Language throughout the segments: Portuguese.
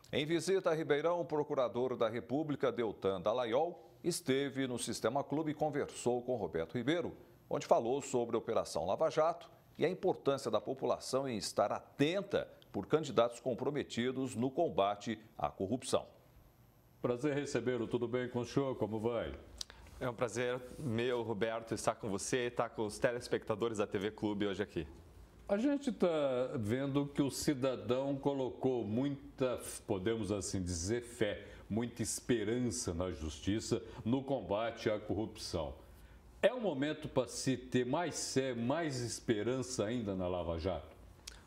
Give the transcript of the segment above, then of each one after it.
Em visita a Ribeirão, o procurador da República, Deltan Dallagnol, esteve no Sistema Clube e conversou com Roberto Ribeiro, onde falou sobre a Operação Lava Jato e a importância da população em estar atenta por candidatos comprometidos no combate à corrupção. Prazer recebê-lo, tudo bem com o senhor? Como vai? É um prazer meu, Roberto, estar com você e estar com os telespectadores da TV Clube hoje aqui. A gente está vendo que o cidadão colocou muita, podemos assim dizer, fé, muita esperança na justiça no combate à corrupção. É um momento para se ter mais fé, mais esperança ainda na Lava Jato?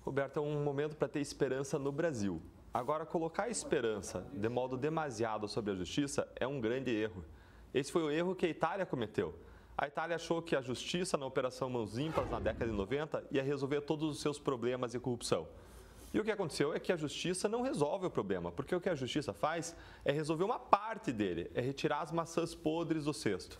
Roberto, é um momento para ter esperança no Brasil. Agora, colocar esperança de modo demasiado sobre a justiça é um grande erro. Esse foi o erro que a Itália cometeu. A Itália achou que a justiça na Operação Mãos Limpas, na década de 90, ia resolver todos os seus problemas de corrupção. E o que aconteceu é que a justiça não resolve o problema, porque o que a justiça faz é resolver uma parte dele, é retirar as maçãs podres do cesto.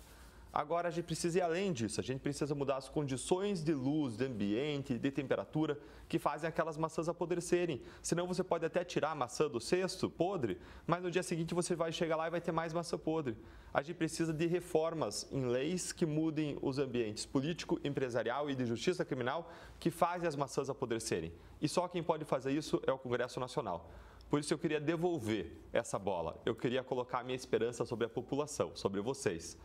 Agora a gente precisa ir além disso, a gente precisa mudar as condições de luz, de ambiente, de temperatura que fazem aquelas maçãs apodrecerem. Senão você pode até tirar a maçã do cesto podre, mas no dia seguinte você vai chegar lá e vai ter mais maçã podre. A gente precisa de reformas em leis que mudem os ambientes político, empresarial e de justiça criminal que fazem as maçãs apodrecerem. E só quem pode fazer isso é o Congresso Nacional. Por isso eu queria devolver essa bola, eu queria colocar a minha esperança sobre a população, sobre vocês.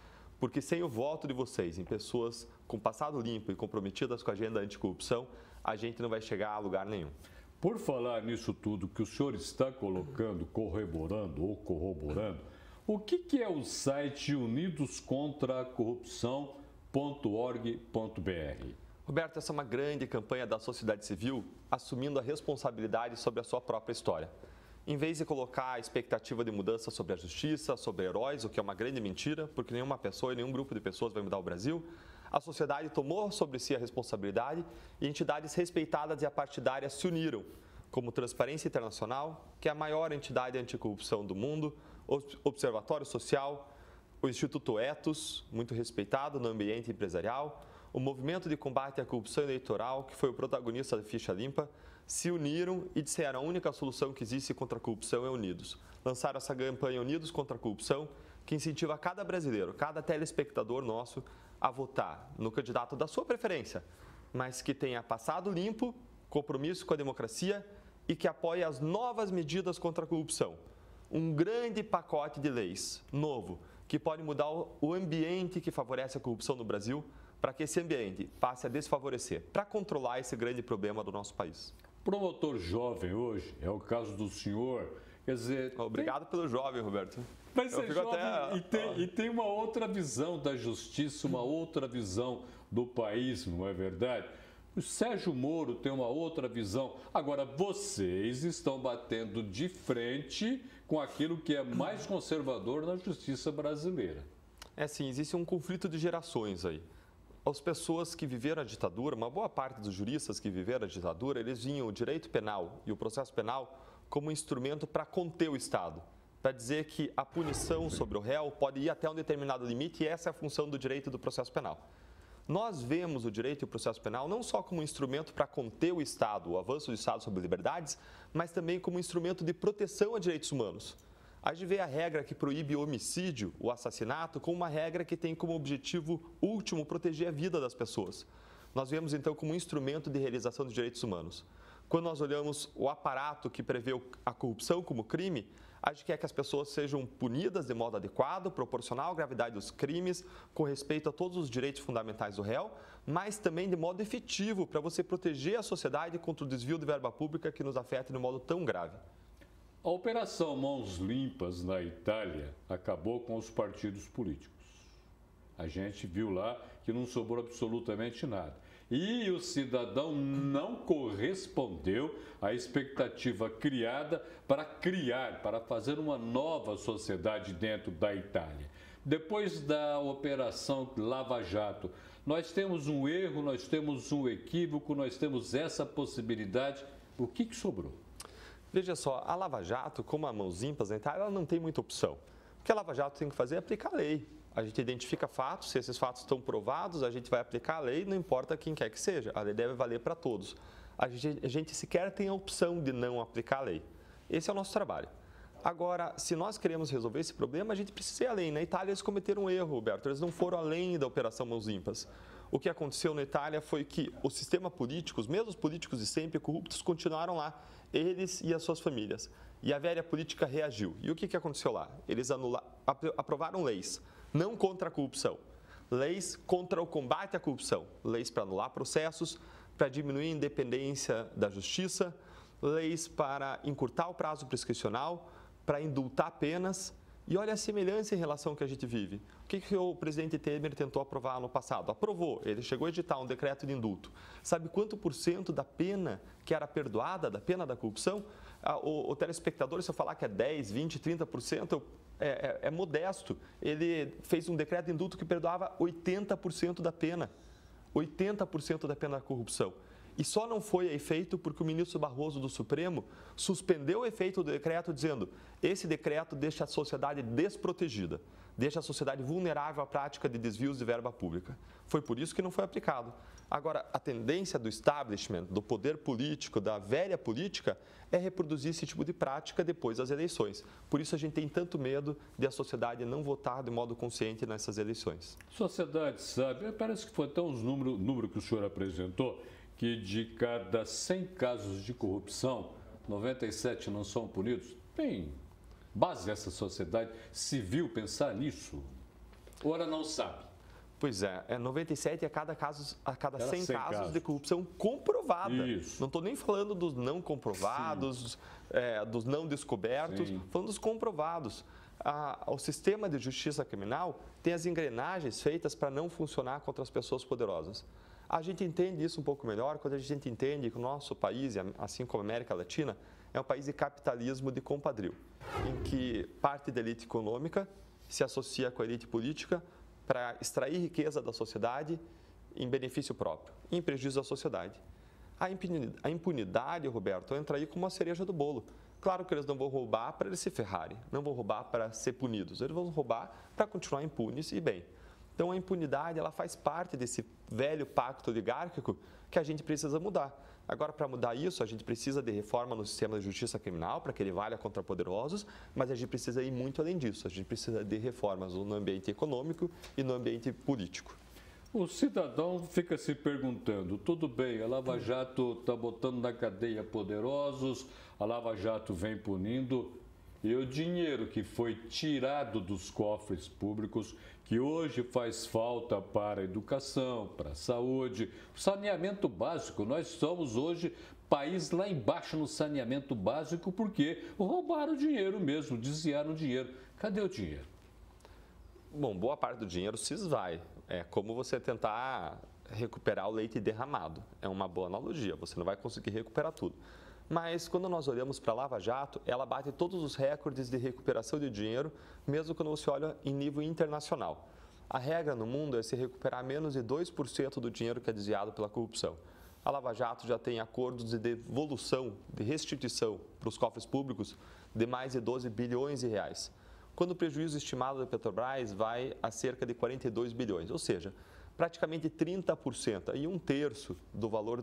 Porque sem o voto de vocês em pessoas com passado limpo e comprometidas com a agenda anticorrupção, a gente não vai chegar a lugar nenhum. Por falar nisso tudo que o senhor está colocando, corroborando, o que é o site unidoscontracorrupção.org.br? Roberto, essa é uma grande campanha da sociedade civil assumindo a responsabilidade sobre a sua própria história. Em vez de colocar a expectativa de mudança sobre a justiça, sobre heróis, o que é uma grande mentira, porque nenhuma pessoa e nenhum grupo de pessoas vai mudar o Brasil, a sociedade tomou sobre si a responsabilidade e entidades respeitadas e apartidárias se uniram, como Transparência Internacional, que é a maior entidade anticorrupção do mundo, o Observatório Social, o Instituto Etos, muito respeitado no ambiente empresarial, o Movimento de Combate à Corrupção Eleitoral, que foi o protagonista da Ficha Limpa, se uniram e disseram a única solução que existe contra a corrupção é unidos. Lançaram essa campanha Unidos contra a Corrupção, que incentiva cada brasileiro, cada telespectador nosso a votar no candidato da sua preferência, mas que tenha passado limpo, compromisso com a democracia e que apoie as novas medidas contra a corrupção. Um grande pacote de leis novo, que pode mudar o ambiente que favorece a corrupção no Brasil, para que esse ambiente passe a desfavorecer, para controlar esse grande problema do nosso país. Promotor jovem hoje, é o caso do senhor, quer dizer... Obrigado pelo jovem, Roberto. Vai ser jovem e tem uma outra visão da justiça, uma outra visão do país, não é verdade? O Sérgio Moro tem uma outra visão. Agora, vocês estão batendo de frente com aquilo que é mais conservador na justiça brasileira. É sim, existe um conflito de gerações aí. As pessoas que viveram a ditadura, uma boa parte dos juristas que viveram a ditadura, eles viam o direito penal e o processo penal como um instrumento para conter o Estado, para dizer que a punição sobre o réu pode ir até um determinado limite e essa é a função do direito do processo penal. Nós vemos o direito e o processo penal não só como um instrumento para conter o Estado, o avanço do Estado sobre liberdades, mas também como um instrumento de proteção a direitos humanos. A gente vê a regra que proíbe o homicídio, o assassinato, como uma regra que tem como objetivo último proteger a vida das pessoas. Nós vemos então como um instrumento de realização dos direitos humanos. Quando nós olhamos o aparato que prevê a corrupção como crime, a gente quer que as pessoas sejam punidas de modo adequado, proporcional à gravidade dos crimes, com respeito a todos os direitos fundamentais do réu, mas também de modo efetivo para você proteger a sociedade contra o desvio de verba pública que nos afeta de modo tão grave. A Operação Mãos Limpas na Itália acabou com os partidos políticos. A gente viu lá que não sobrou absolutamente nada. E o cidadão não correspondeu à expectativa criada, para fazer uma nova sociedade dentro da Itália. Depois da Operação Lava Jato, nós temos um erro, nós temos um equívoco, nós temos essa possibilidade. O que sobrou? Veja só, a Lava Jato, como a Mãos Limpas na Itália, ela não tem muita opção. O que a Lava Jato tem que fazer é aplicar a lei. A gente identifica fatos, se esses fatos estão provados, a gente vai aplicar a lei, não importa quem quer que seja. A lei deve valer para todos. A gente sequer tem a opção de não aplicar a lei. Esse é o nosso trabalho. Agora, se nós queremos resolver esse problema, a gente precisa ir além. Na Itália, eles cometeram um erro, Roberto. Eles não foram além da Operação Mãos Limpas. O que aconteceu na Itália foi que o sistema político, os mesmos políticos de sempre corruptos, continuaram lá, eles e as suas famílias. E a velha política reagiu. E o que aconteceu lá? Eles aprovaram leis, não contra a corrupção, leis contra o combate à corrupção, leis para anular processos, para diminuir a independência da justiça, leis para encurtar o prazo prescricional, para indultar penas. E olha a semelhança em relação ao que a gente vive. O que o presidente Temer tentou aprovar no passado? Aprovou, ele chegou a editar um decreto de indulto. Sabe quanto % da pena que era perdoada, da pena da corrupção? O telespectador, se eu falar que é 10, 20, 30%, é modesto. Ele fez um decreto de indulto que perdoava 80% da pena. 80% da pena da corrupção. E só não foi efeito porque o ministro Barroso do Supremo suspendeu o efeito do decreto, dizendo: esse decreto deixa a sociedade desprotegida, deixa a sociedade vulnerável à prática de desvios de verba pública. Foi por isso que não foi aplicado. Agora, a tendência do establishment, do poder político, da velha política, é reproduzir esse tipo de prática depois das eleições. Por isso a gente tem tanto medo de a sociedade não votar de modo consciente nessas eleições. Sociedade sabe, parece que foi até uns número que o senhor apresentou, que de cada 100 casos de corrupção, 97 não são punidos. Tem base essa sociedade civil pensar nisso? Ou ela não sabe? Pois é 97 a cada 100 casos de corrupção comprovada. Isso. Não estou nem falando dos não comprovados, dos não descobertos, falando dos comprovados. O sistema de justiça criminal tem as engrenagens feitas para não funcionar contra as pessoas poderosas. A gente entende isso um pouco melhor quando a gente entende que o nosso país, assim como a América Latina, é um país de capitalismo de compadrio, em que parte da elite econômica se associa com a elite política para extrair riqueza da sociedade em benefício próprio, em prejuízo da sociedade. A impunidade, Roberto, entra aí como uma cereja do bolo. Claro que eles não vão roubar para eles se ferrarem, não vão roubar para ser punidos, eles vão roubar para continuar impunes e bem. Então, a impunidade ela faz parte desse velho pacto oligárquico que a gente precisa mudar. Agora, para mudar isso, a gente precisa de reforma no sistema de justiça criminal para que ele valha contra poderosos, mas a gente precisa ir muito além disso. A gente precisa de reformas no ambiente econômico e no ambiente político. O cidadão fica se perguntando, tudo bem, a Lava Jato está botando na cadeia poderosos, a Lava Jato vem punindo, e o dinheiro que foi tirado dos cofres públicos, que hoje faz falta para a educação, para a saúde, saneamento básico. Nós somos hoje país lá embaixo no saneamento básico porque roubaram o dinheiro mesmo, desviaram o dinheiro. Cadê o dinheiro? Bom, boa parte do dinheiro se esvai. É como você tentar recuperar o leite derramado. É uma boa analogia, você não vai conseguir recuperar tudo. Mas quando nós olhamos para a Lava Jato, ela bate todos os recordes de recuperação de dinheiro, mesmo quando você olha em nível internacional. A regra no mundo é se recuperar menos de 2% do dinheiro que é desviado pela corrupção. A Lava Jato já tem acordos de devolução, de restituição para os cofres públicos de mais de 12 bilhões de reais, quando o prejuízo estimado da Petrobras vai a cerca de 42 bilhões, ou seja, praticamente 30%, e 1/3 do valor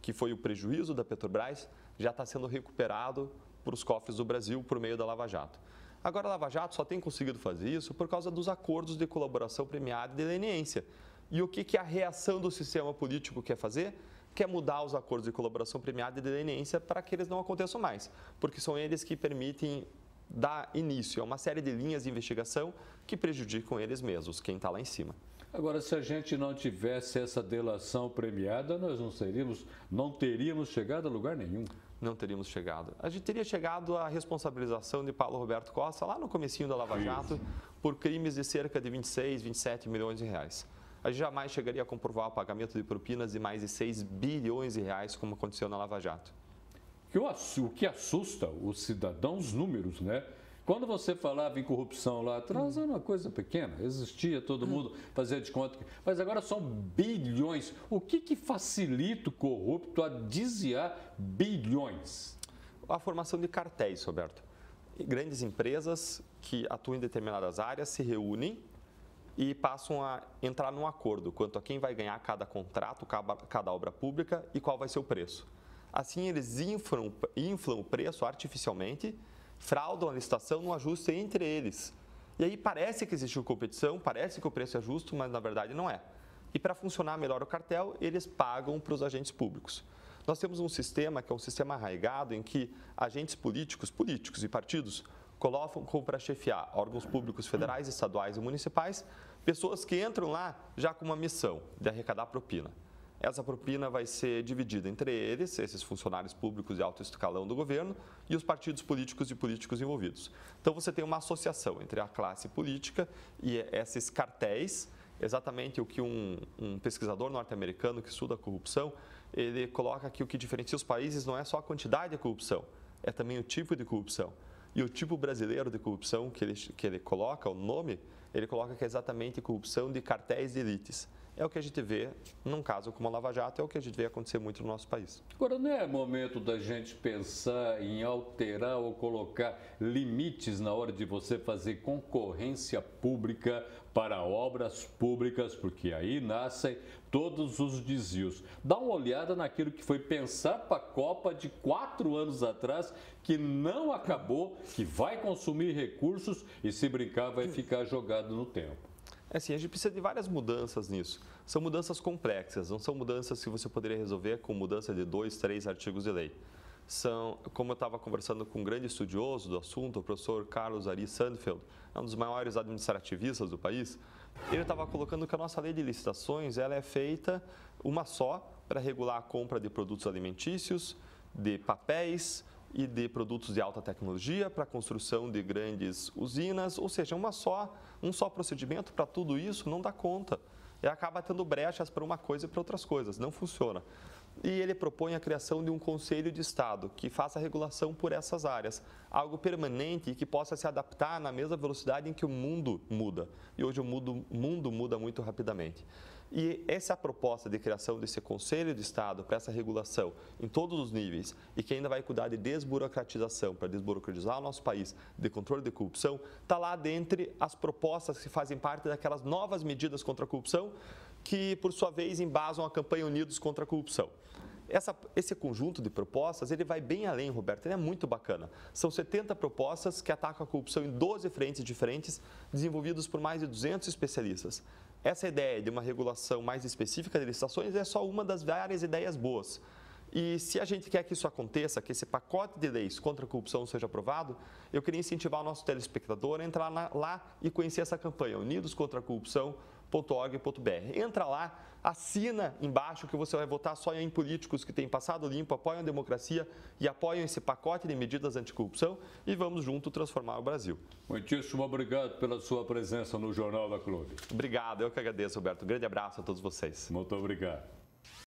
que foi o prejuízo da Petrobras já está sendo recuperado para os cofres do Brasil por meio da Lava Jato. Agora, a Lava Jato só tem conseguido fazer isso por causa dos acordos de colaboração premiada e de leniência. E o que a reação do sistema político quer fazer? Quer mudar os acordos de colaboração premiada e de leniência para que eles não aconteçam mais, porque são eles que permitem dar início a uma série de linhas de investigação que prejudicam eles mesmos, quem está lá em cima. Agora, se a gente não tivesse essa delação premiada, nós não teríamos chegado a lugar nenhum. Não teríamos chegado. A gente teria chegado à responsabilização de Paulo Roberto Costa lá no comecinho da Lava Jato por crimes de cerca de 26, 27 milhões de reais. A gente jamais chegaria a comprovar o pagamento de propinas de mais de 6 bilhões de reais, como aconteceu na Lava Jato. O que assusta o cidadão, os números, né? Quando você falava em corrupção lá atrás, era uma coisa pequena, existia, todo mundo fazia de conta. Mas agora são bilhões. O que facilita o corrupto a desviar bilhões? A formação de cartéis, Roberto. Grandes empresas que atuam em determinadas áreas se reúnem e passam a entrar num acordo quanto a quem vai ganhar cada contrato, cada obra pública e qual vai ser o preço. Assim, eles inflam o preço artificialmente fraudam a licitação no ajuste entre eles. E aí parece que existiu competição, parece que o preço é justo, mas na verdade não é. E para funcionar melhor o cartel, eles pagam para os agentes públicos. Nós temos um sistema que é um sistema arraigado em que agentes políticos e partidos colocam para chefiar órgãos públicos federais, estaduais e municipais, pessoas que entram lá já com uma missão de arrecadar propina. Essa propina vai ser dividida entre eles, esses funcionários públicos de alto escalão do governo, e os partidos políticos e políticos envolvidos. Então você tem uma associação entre a classe política e esses cartéis, exatamente o que um pesquisador norte-americano que estuda a corrupção, ele coloca que o que diferencia os países não é só a quantidade de corrupção, é também o tipo de corrupção. E o tipo brasileiro de corrupção que ele coloca, o nome, ele coloca que é exatamente corrupção de cartéis de elites. É o que a gente vê num caso como a Lava Jato, é o que a gente vê acontecer muito no nosso país. Agora, não é momento da gente pensar em alterar ou colocar limites na hora de você fazer concorrência pública para obras públicas, porque aí nascem todos os desvios. Dá uma olhada naquilo que foi pensar para a Copa de 4 anos atrás, que não acabou, que vai consumir recursos e, se brincar, vai ficar jogado no tempo. É assim, a gente precisa de várias mudanças nisso. São mudanças complexas, não são mudanças que você poderia resolver com mudança de 2, 3 artigos de lei. São, como eu estava conversando com um grande estudioso do assunto, o professor Carlos Ari Sandfeld, um dos maiores administrativistas do país, ele estava colocando que a nossa lei de licitações ela é feita uma só para regular a compra de produtos alimentícios, de papéis e de produtos de alta tecnologia para a construção de grandes usinas, ou seja, um só procedimento para tudo isso não dá conta. E acaba tendo brechas para uma coisa e para outras coisas, não funciona. E ele propõe a criação de um Conselho de Estado que faça a regulação por essas áreas, algo permanente e que possa se adaptar na mesma velocidade em que o mundo muda. E hoje o mundo muda muito rapidamente. E essa é a proposta de criação desse Conselho de Estado para essa regulação em todos os níveis e que ainda vai cuidar de desburocratização, para desburocratizar o nosso país, de controle de corrupção, está lá dentre as propostas que fazem parte daquelas novas medidas contra a corrupção que, por sua vez, embasam a campanha Unidos contra a Corrupção. Esse conjunto de propostas, ele vai bem além, Roberto, ele é muito bacana. São 70 propostas que atacam a corrupção em 12 frentes diferentes, desenvolvidas por mais de 200 especialistas. Essa ideia de uma regulação mais específica de licitações é só uma das várias ideias boas. E se a gente quer que isso aconteça, que esse pacote de leis contra a corrupção seja aprovado, eu queria incentivar o nosso telespectador a entrar lá e conhecer essa campanha, unidoscontracorrupção.org.br. Entra lá, assina embaixo que você vai votar só em políticos que têm passado limpo, apoiam a democracia e apoiam esse pacote de medidas anticorrupção e vamos junto transformar o Brasil. Muitíssimo obrigado pela sua presença no Jornal da Clube. Obrigado, eu que agradeço, Roberto. Um grande abraço a todos vocês. Muito obrigado.